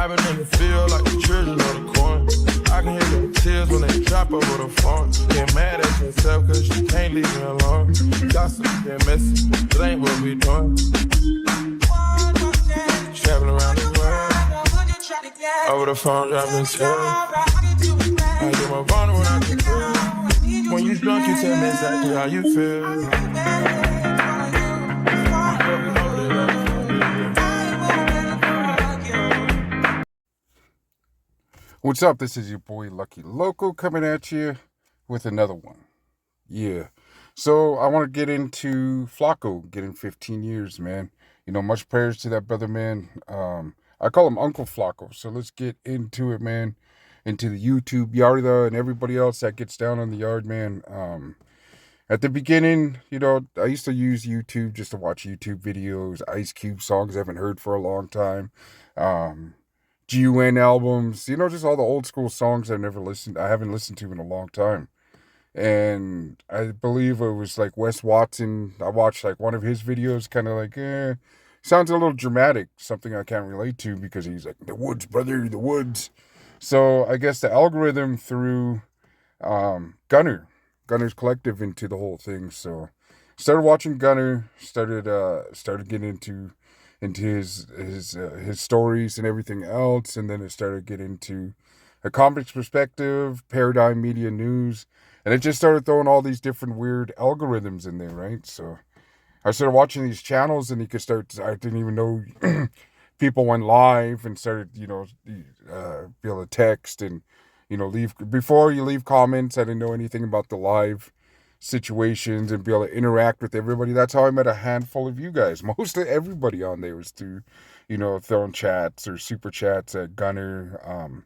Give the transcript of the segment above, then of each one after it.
I've been in the field like the children of the corn. I can hear the tears when they drop over the phone. Get mad at yourself cause you can't leave me alone. Gossip, get messy, it ain't what we doing. Traveling around the world, over the phone dropping tears. I get my phone when I can feel. When you drunk you tell me exactly how you feel. What's up? This is your boy Lucky Loco coming at you with another one. Yeah. So I want to get into Flaco getting 15 years, man. You know, much prayers to that brother, man. I call him Uncle Flaco. So let's get into it, man. Into the YouTube yarda and everybody else that gets down on the yard, man. At the beginning, you know, I used to use YouTube just to watch YouTube videos, Ice Cube songs I haven't heard for a long time. GUN albums, you know, just all the old school songs I haven't listened to in a long time. And I believe it was like Wes Watson. I watched like one of his videos, kind of like, sounds a little dramatic, something I can't relate to because he's like, the woods, brother, the woods. So I guess the algorithm threw Gunner's Collective into the whole thing. So started watching Gunner, started getting into his stories and everything else, and then it started getting into a convict's perspective, Paradigm Media News, and it just started throwing all these different weird algorithms in there, right? So I started watching these channels, and I didn't even know people went live and started, you know, be able to text and, you know, before you leave comments. I didn't know anything about the live situations and be able to interact with everybody. That's how I met a handful of you guys. Most of everybody on there was through, you know, throwing chats or super chats at Gunner,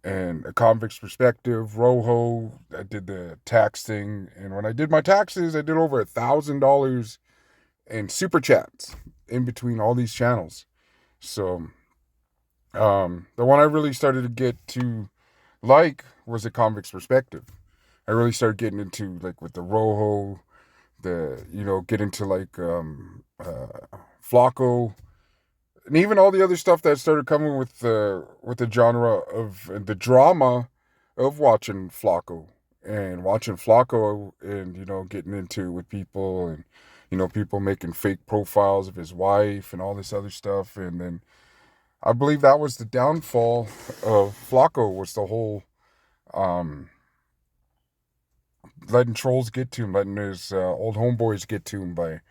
and a convict's perspective. Rojo, I did the tax thing, and when I did my taxes, I did over $1,000 in super chats in between all these channels. So the one I really started to get to like was a convict's perspective. I really started getting into like with the Rojo, get into like Flaco, and even all the other stuff that started coming with the genre of the drama of watching Flaco and, you know, getting into it with people and, you know, people making fake profiles of his wife and all this other stuff. And then I believe that was the downfall of Flaco, was the whole letting trolls get to him, letting his old homeboys get to him by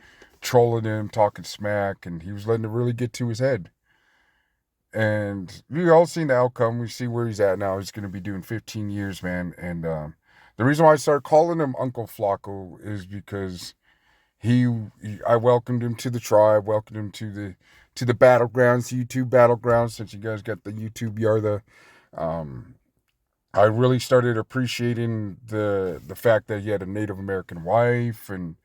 trolling him, talking smack, and he was letting it really get to his head. And we've all seen the outcome. We see where he's at now. He's going to be doing 15 years, man. And the reason why I started calling him Uncle Flaco is because I welcomed him to the tribe, welcomed him to the battlegrounds, YouTube battlegrounds, since you guys got the YouTube Yarda. I really started appreciating the fact that he had a Native American wife and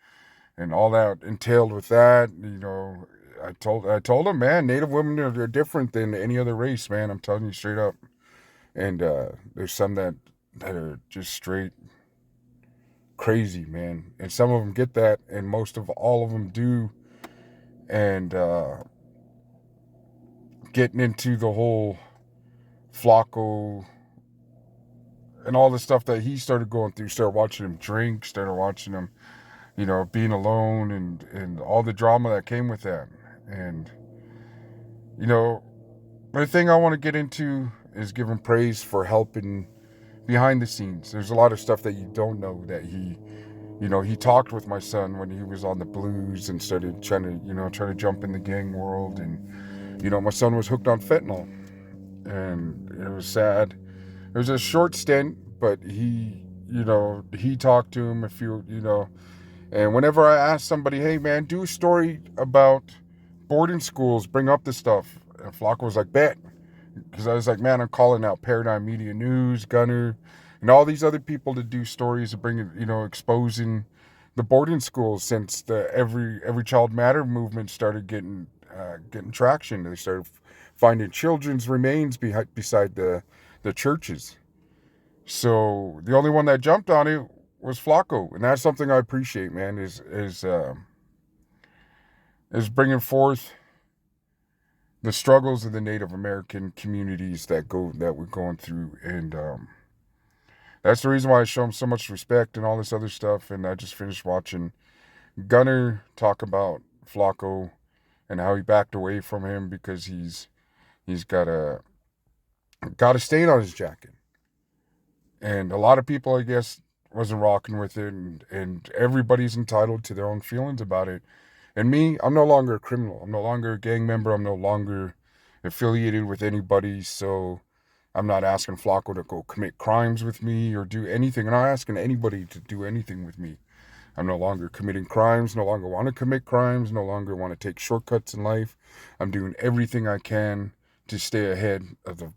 all that entailed with that. You know, I told him, man, Native women are different than any other race, man. I'm telling you straight up. And there's some that are just straight crazy, man. And some of them get that, and most of all of them do. And getting into the whole Flaco and all the stuff that he started going through, started watching him drink, started watching him, you know, being alone and all the drama that came with that. And, you know, the thing I want to get into is giving praise for helping behind the scenes. There's a lot of stuff that you don't know that he talked with my son when he was on the blues and started trying to jump in the gang world. And, you know, my son was hooked on fentanyl, and it was sad. It was a short stint, but he talked to him and whenever I asked somebody, hey man, do a story about boarding schools, bring up this stuff. And Flaco was like, bet. Because I was like, man, I'm calling out Paradigm Media News, Gunner, and all these other people to do stories of bringing, exposing the boarding schools, since the Every Child Matter movement started getting traction. They started finding children's remains beside the churches. So the only one that jumped on it was Flaco, and that's something I appreciate, man. Is bringing forth the struggles of the Native American communities that we're going through, and that's the reason why I show him so much respect and all this other stuff. And I just finished watching Gunner talk about Flaco and how he backed away from him because he's got a stain on his jacket, and a lot of people, I guess, wasn't rocking with it, and everybody's entitled to their own feelings about it. And me, I'm no longer a criminal. I'm no longer a gang member. I'm no longer affiliated with anybody. So I'm not asking Flaco to go commit crimes with me or do anything. I'm not asking anybody to do anything with me. I'm no longer committing crimes, no longer want to commit crimes, no longer want to take shortcuts in life. I'm doing everything I can to stay ahead of the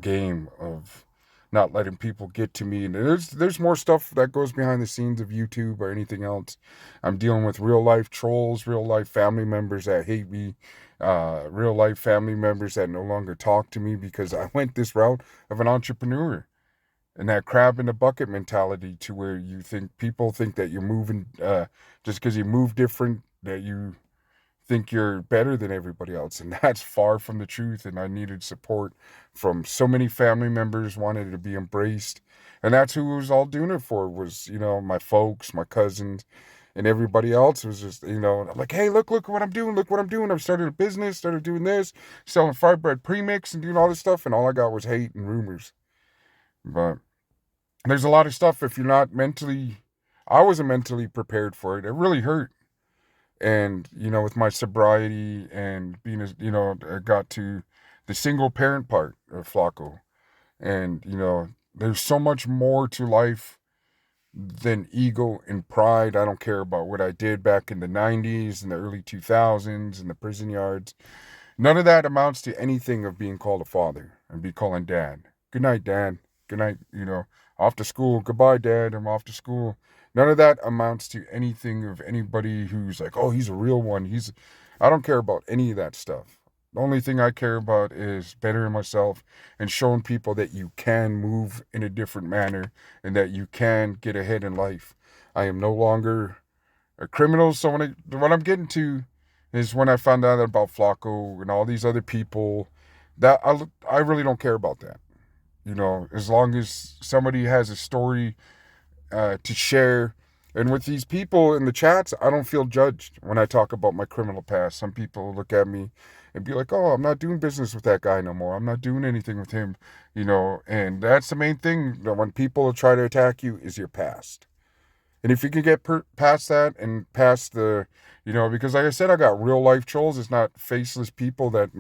game of not letting people get to me. And there's more stuff that goes behind the scenes of YouTube or anything else. I'm dealing with real life trolls, real life family members that hate me, real life family members that no longer talk to me because I went this route of an entrepreneur. And that crab in the bucket mentality to where people think that you're moving, just because you move different, that you think you're better than everybody else. And that's far from the truth. And I needed support from so many family members, wanted to be embraced. And that's who was all doing it for, was, my folks, my cousins, and everybody else was just, like, hey, look what I'm doing. Look what I'm doing. I've started a business, started doing this, selling fried bread premix and doing all this stuff. And all I got was hate and rumors. But there's a lot of stuff if you're not mentally, I wasn't mentally prepared for it. It really hurt. And, with my sobriety and being, I got to the single parent part of Flaco. And, there's so much more to life than ego and pride. I don't care about what I did back in the 90s and the early 2000s in the prison yards. None of that amounts to anything of being called a father and be calling dad. Good night, dad. Good night, off to school. Goodbye, dad. I'm off to school. None of that amounts to anything of anybody who's like, oh, he's a real one. I don't care about any of that stuff. The only thing I care about is bettering myself and showing people that you can move in a different manner and that you can get ahead in life. I am no longer a criminal. So what I'm getting to is when I found out about Flaco and all these other people, that I really don't care about that. As long as somebody has a story to share. And with these people in the chats, I don't feel judged when I talk about my criminal past. Some people look at me and be like, oh, I'm not doing business with that guy no more. I'm not doing anything with him, and that's the main thing, that when people try to attack you is your past. And if you can get past that and past the, because like I said, I got real life trolls. It's not faceless people that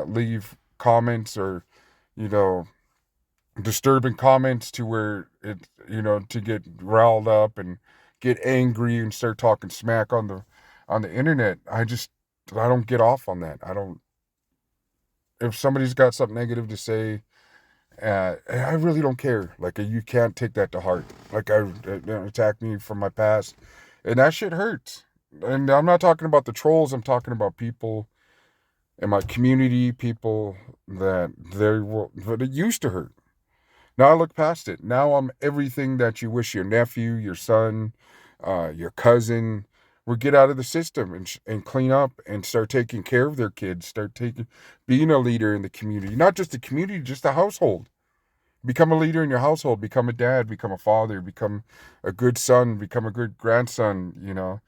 leave comments or, you know, disturbing comments to where it, to get riled up and get angry and start talking smack on the internet. I don't get off on that. If somebody's got something negative to say, I really don't care. Like, you can't take that to heart. Like, attack me from my past, and that shit hurts. And I'm not talking about the trolls. I'm talking about people in my community, people that it used to hurt. Now I look past it. Now I'm everything that you wish your nephew, your son, your cousin would get out of the system and clean up and start taking care of their kids. Being a leader in the community, not just the community, just the household. Become a leader in your household. Become a dad. Become a father. Become a good son. Become a good grandson.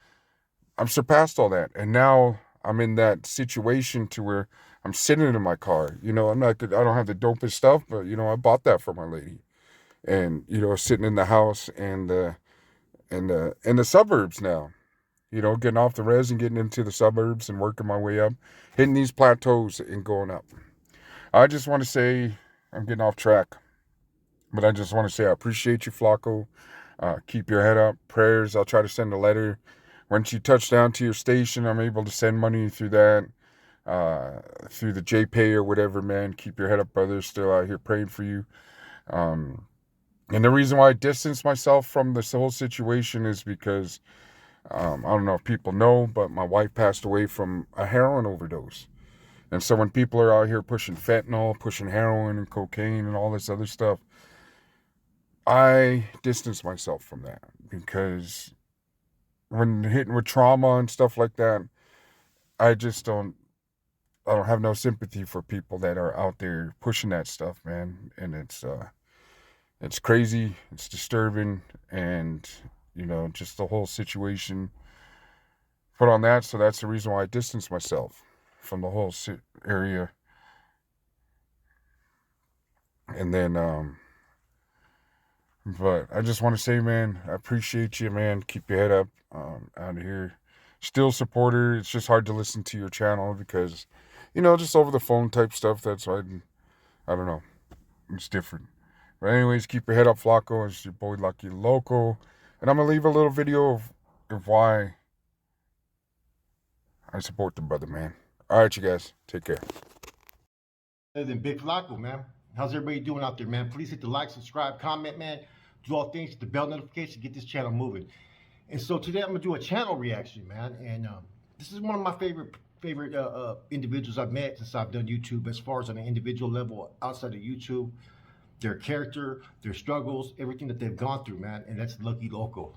I'm surpassed all that, and now I'm in that situation to where I'm sitting in my car. I don't have the dopest stuff, but I bought that for my lady, and sitting in the house and in the suburbs now. Getting off the res and getting into the suburbs and working my way up, hitting these plateaus and going up. I just want to say, I'm getting off track, but I just want to say I appreciate you, Flaco. Keep your head up. Prayers. I'll try to send a letter. Once you touch down to your station, I'm able to send money through that, through the JPay or whatever, man. Keep your head up, brother. Still out here praying for you. And the reason why I distance myself from this whole situation is because, I don't know if people know, but my wife passed away from a heroin overdose. And so when people are out here pushing fentanyl, pushing heroin and cocaine and all this other stuff, I distance myself from that, because when hitting with trauma and stuff like that, I just don't, I don't have no sympathy for people that are out there pushing that stuff, man. And it's crazy, it's disturbing, and just the whole situation put on that. So that's the reason why I distanced myself from the whole area. And then, but I just want to say, man, I appreciate you, man. Keep your head up out here. Still supporter. It's just hard to listen to your channel because, just over the phone type stuff. That's why I don't know. It's different. But anyways, keep your head up, Flaco. It's your boy Lucky Loco. And I'm going to leave a little video of why I support the brother, man. All right, you guys. Take care. Other than Big Flaco, man. How's everybody doing out there, man? Please hit the like, subscribe, comment, man. Do all things, hit the bell notification, get this channel moving. And so today I'm going to do a channel reaction, man. And this is one of my favorite individuals I've met since I've done YouTube, as far as on an individual level outside of YouTube. Their character, their struggles, everything that they've gone through, man. And that's Lucky Loco,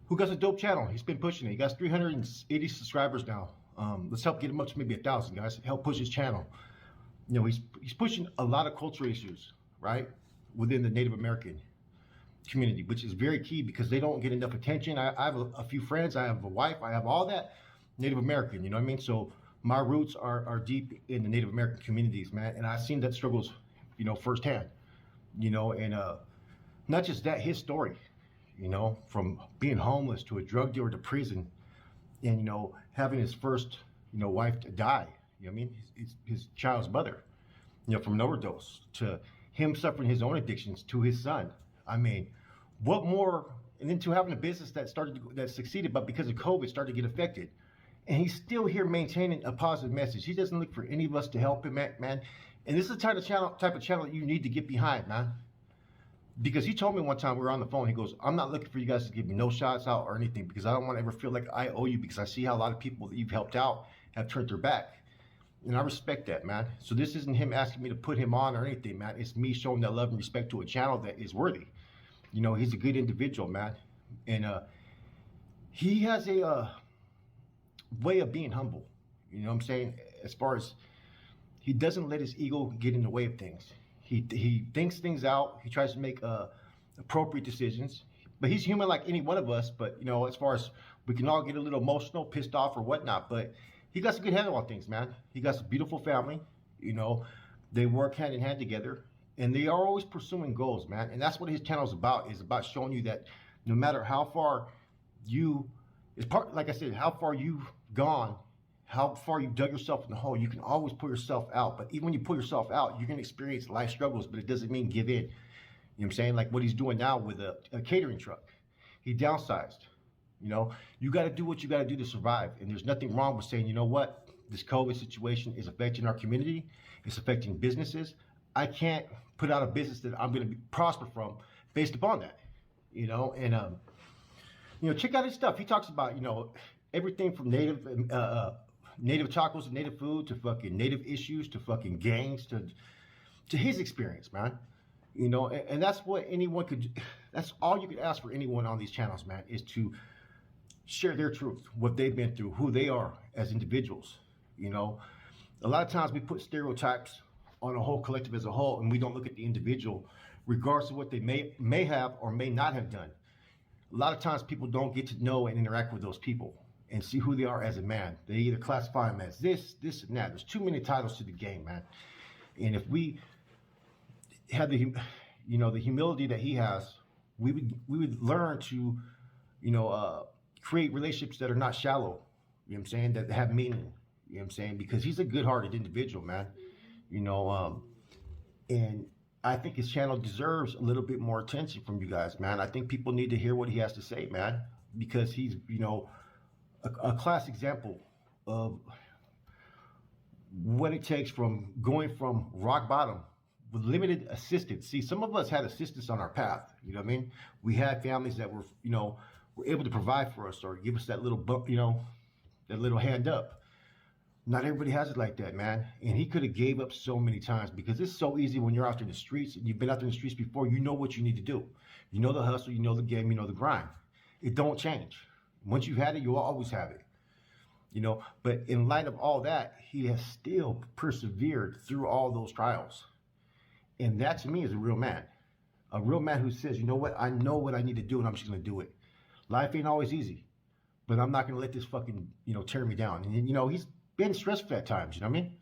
who got a dope channel. He's been pushing it. He got 380 subscribers now. Let's help get him up to maybe 1,000, guys. Help push his channel. He's pushing a lot of cultural issues, right, within the Native American community, which is very key because they don't get enough attention. I have a few friends. I have a wife. I have all that Native American, you know what I mean? So my roots are deep in the Native American communities, man. And I've seen that struggles, firsthand, and not just that, his story, from being homeless to a drug dealer to prison, and, having his first, wife die, I mean, his child's mother, from an overdose, to him suffering his own addictions, to his son. I mean, what more? And then to having a business that succeeded, but because of COVID started to get affected. And he's still here maintaining a positive message. He doesn't look for any of us to help him, man. And this is the type of channel that you need to get behind, man. Because he told me one time, we were on the phone, he goes, I'm not looking for you guys to give me no shots out or anything, because I don't want to ever feel like I owe you, because I see how a lot of people that you've helped out have turned their back. And I respect that, man. So this isn't him asking me to put him on or anything, man. It's me showing that love and respect to a channel that is worthy. He's a good individual, man. And he has a way of being humble. You know what I'm saying? As far as he doesn't let his ego get in the way of things. He thinks things out. He tries to make appropriate decisions. But he's human like any one of us. But, as far as we can all get a little emotional, pissed off or whatnot. But he got a good handle on things, man. He got a beautiful family. They work hand in hand together. And they are always pursuing goals, man. And that's what his channel is about showing you that no matter how far like I said, how far you've gone, how far you've dug yourself in the hole, you can always pull yourself out. But even when you pull yourself out, you're going to experience life struggles, but it doesn't mean give in. You know what I'm saying? Like what he's doing now with a catering truck. He downsized. You got to do what you got to do to survive. And there's nothing wrong with saying, you know what? This COVID situation is affecting our community. It's affecting businesses. I can't put out a business that I'm going to prosper from based upon that, and check out his stuff. He talks about, everything from native tacos and native food to fucking native issues to fucking gangs to his experience, man. And that's what anyone that's all you could ask for anyone on these channels, man, is to share their truth, what they've been through, who they are as individuals. A lot of times we put stereotypes on a whole collective as a whole, and we don't look at the individual regardless of what they may have or may not have done. A lot of times people don't get to know and interact with those people and see who they are as a man. They either classify them as this, and that. There's too many titles to the game, man. And if we had the humility that he has, we would learn to, create relationships that are not shallow. You know what I'm saying? That have meaning. You know what I'm saying? Because he's a good-hearted individual, man. And I think his channel deserves a little bit more attention from you guys, man. I think people need to hear what he has to say, man, because he's, a class example of what it takes from going from rock bottom with limited assistance. See, some of us had assistance on our path. You know what I mean? We had families that were, were able to provide for us or give us that little bump, that little hand up. Not everybody has it like that, man. And he could have gave up so many times because it's so easy when you're out there in the streets and you've been out there in the streets before. You know what you need to do. You know the hustle, you know the game, you know the grind. It don't change. Once you've had it, you'll always have it. you know. But in light of all that, he has still persevered through all those trials. And that to me is a real man. A real man who says, you know what, I know what I need to do and I'm just gonna do it. Life ain't always easy, but I'm not gonna let this fucking, you know, tear me down. And you know, he's been stressful at times, you know what I mean?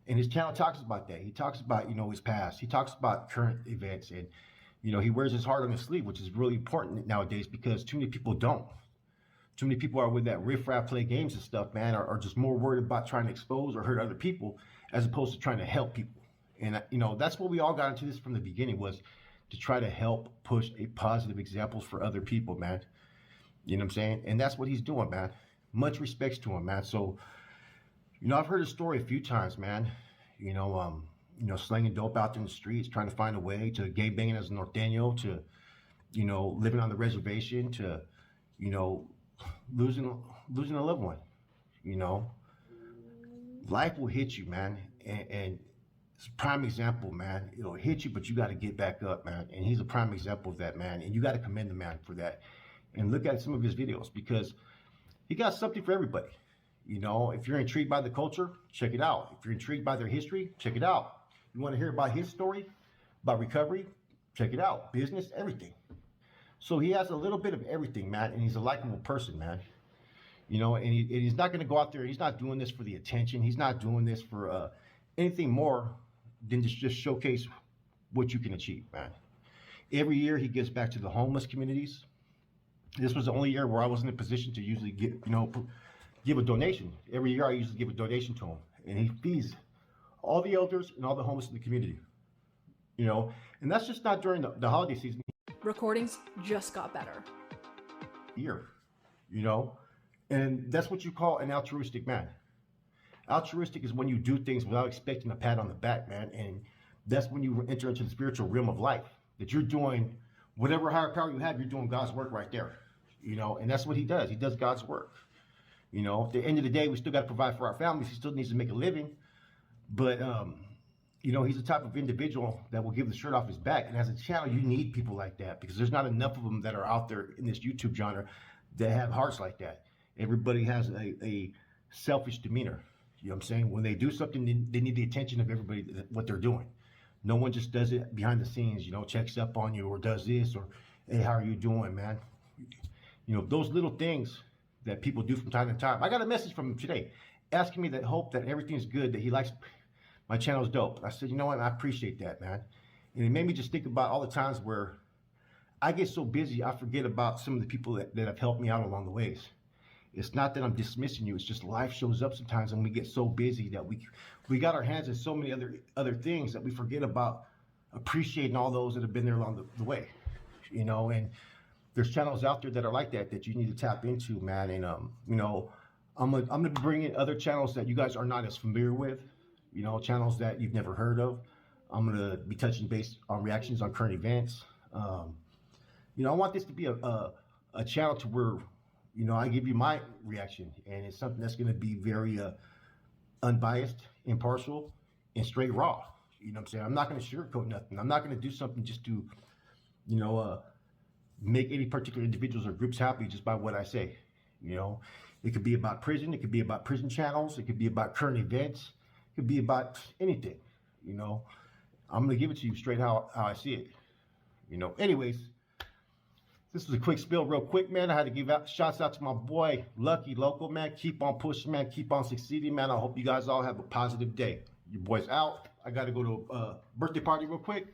And his channel talks about that. He talks about, you know, his past. He talks about current events, and you know, he wears his heart on his sleeve, which is really important nowadays because too many people don't. Too many people are with that riff-raff play games and stuff, man, are just more worried about trying to expose or hurt other people as opposed to trying to help people. And you know, that's what we all got into this from the beginning, was to try to help push a positive examples for other people, man. You know what I'm saying? And that's what he's doing, man. Much respects to him, man. So, you know, I've heard his story a few times, man. You know, slinging dope out there in the streets, trying to find a way, to gay banging as a norteño, to, you know, living on the reservation, to, you know, losing a loved one. You know, life will hit you, man, and it's a prime example, man. It'll hit you, but you got to get back up, man. And he's a prime example of that, man. And you got to commend the man for that. And look at some of his videos, because he got something for everybody. You know, if you're intrigued by the culture, check it out. If you're intrigued by their history, check it out. You want to hear about his story, about recovery, check it out. Business, everything. So he has a little bit of everything, man. And he's a likable person, man. You know, and he's not going to go out there. He's not doing this for the attention. He's not doing this for anything more than just showcase what you can achieve, man. Every year he gives back to the homeless communities. This was the only year where I was in a position to usually give a donation. Every year I usually give a donation to him, and he feeds all the elders and all the homeless in the community. You know, and that's just not during the holiday season. Recordings just got better. Year, you know, and that's what you call an altruistic man. Altruistic is when you do things without expecting a pat on the back, man, and that's when you enter into the spiritual realm of life. That you're doing whatever higher power you have, you're doing God's work right there. You know, and that's what he does. He does God's work. You know, at the end of the day, we still got to provide for our families. He still needs to make a living. But, you know, he's the type of individual that will give the shirt off his back. And as a channel, you need people like that, because there's not enough of them that are out there in this YouTube genre that have hearts like that. Everybody has a selfish demeanor. You know what I'm saying? When they do something, they need the attention of everybody, what they're doing. No one just does it behind the scenes, you know, checks up on you or does this or, hey, how are you doing, man? You know, those little things that people do from time to time. I got a message from him today asking me that hope that everything's good, that he likes my channel's dope. I said, you know what? I appreciate that, man. And it made me just think about all the times where I get so busy, I forget about some of the people that have helped me out along the ways. It's not that I'm dismissing you. It's just life shows up sometimes and we get so busy that we got our hands in so many other things that we forget about appreciating all those that have been there along the way, you know. And there's channels out there that are like that you need to tap into, man. And you know, I'm gonna bring in other channels that you guys are not as familiar with, you know, channels that you've never heard of. I'm gonna be touching base on reactions on current events. You know, I want this to be a channel to where, you know, I give you my reaction, and it's something that's going to be very unbiased, impartial, and straight raw. You know what I'm saying? I'm not going to sugarcoat nothing. I'm not going to do something just to, you know, make any particular individuals or groups happy just by what I say. You know, it could be about prison. It could be about prison channels. It could be about current events. It could be about anything. You know, I'm going to give it to you straight how I see it. You know, anyways. This was a quick spill real quick, man. I had to give shouts out to my boy, Lucky Loco, man. Keep on pushing, man. Keep on succeeding, man. I hope you guys all have a positive day. Your boy's out. I got to go to a birthday party real quick.